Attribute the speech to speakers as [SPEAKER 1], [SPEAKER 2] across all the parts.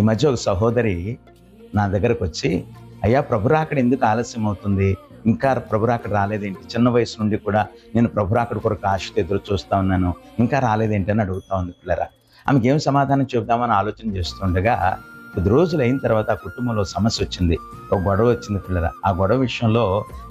[SPEAKER 1] ఈ మధ్య ఒక సహోదరి నా దగ్గరకు వచ్చి, అయ్యా ప్రభు రాకడ ఎందుకు ఆలస్యం అవుతుంది, ఇంకా ప్రభు రాకడ రాలేదేంటి, చిన్న వయసు నుండి కూడా నేను ప్రభు రాకడ కొరకు ఆశతో ఎదురు చూస్తా ఉన్నాను, ఇంకా రాలేదేంటి అని అడుగుతా ఉంది పిల్లరా. ఆమెకి ఏం సమాధానం చెబుదామని ఆలోచన చేస్తుండగా కొద్ది రోజులు అయిన తర్వాత ఆ కుటుంబంలో సమస్య వచ్చింది, ఒక గొడవ వచ్చింది పిల్లరా. ఆ గొడవ విషయంలో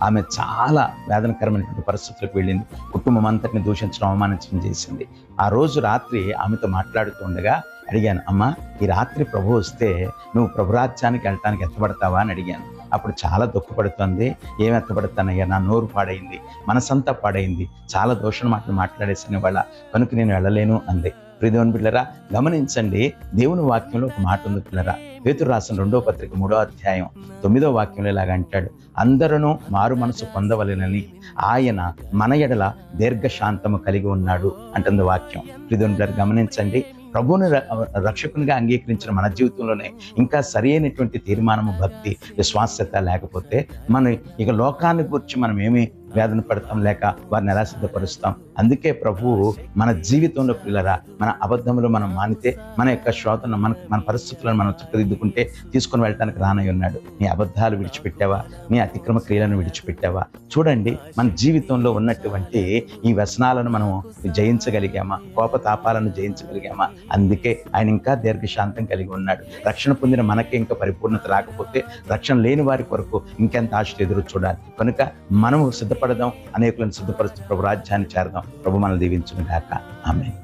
[SPEAKER 1] ఆమె చాలా వేదనకరమైనటువంటి పరిస్థితులకు వెళ్ళింది. కుటుంబం అంతటిని దూషించడం, అవమానించడం చేసింది. ఆ రోజు రాత్రి ఆమెతో మాట్లాడుతూ ఉండగా అడిగాను, అమ్మా ఈ రాత్రి ప్రభు వస్తే నువ్వు ప్రభురాజ్యానికి వెళ్ళటానికి ఎత్తబడతావా అని అడిగాను. అప్పుడు చాలా దుఃఖపడుతుంది. ఏం ఎత్తబడతానయ్యా, నా నోరు పాడైంది, మనసంతా పాడైంది, చాలా దోషణ మాటలు మాట్లాడేసిన వాళ్ళ కనుక నేను వెళ్ళలేను అంది. ప్రియదేవుని బిడ్డలారా, గమనించండి, దేవుని వాక్యంలో ఒక మాట ఉంది పిల్లరా. పేతురు రాసిన 2వ పత్రిక 3వ అధ్యాయం 9వ వాక్యంలో ఇలాగ అంటాడు, అందరూ మారు మనసు పొందవలెనని ఆయన మన ఎడల దీర్ఘశాంతము కలిగి ఉన్నాడు అంటుంది వాక్యం. ప్రియదేవుని బిడ్డలారా, గమనించండి, ప్రభువుని రక్షకునిగా అంగీకరించిన మన జీవితంలోనే ఇంకా సరి అయినటువంటి తీర్మానము, భక్తి, విశ్వాసత లేకపోతే మనం ఇక లోకాన్ని గురించి మనం ఏమి వేదన పడతాం, లేక వారిని ఎలా సిద్ధపరుస్తాం. అందుకే ప్రభువు మన జీవితంలో పిల్లరా, మన అబద్ధములు మనం మానితే మన యొక్క శ్రోతను మన పరిస్థితులను మనం చక్కదిద్దుకుంటే తీసుకొని వెళ్ళడానికి రానై ఉన్నాడు. నీ అబద్ధాలు విడిచిపెట్టావా, నీ అతిక్రమ క్రియలను విడిచిపెట్టావా? చూడండి, మన జీవితంలో ఉన్నటువంటి ఈ వ్యసనాలను మనం జయించగలిగామా, కోపతాపాలను జయించగలిగామా? అందుకే ఆయన ఇంకా దీర్ఘశాంతం కలిగి ఉన్నాడు. రక్షణ పొందిన మనకే ఇంకా పరిపూర్ణత రాకపోతే రక్షణ లేని వారి కొరకు ఇంకెంత ఆశతో ఎదురు చూడాలి. కనుక మనము సిద్ధపడదాం, అనేకులను సిద్ధపరుస్తూ ప్రభు రాజ్యాన్ని చేరదాం. ప్రభు మనల్ని దీవించును గాక. ఆమేన్.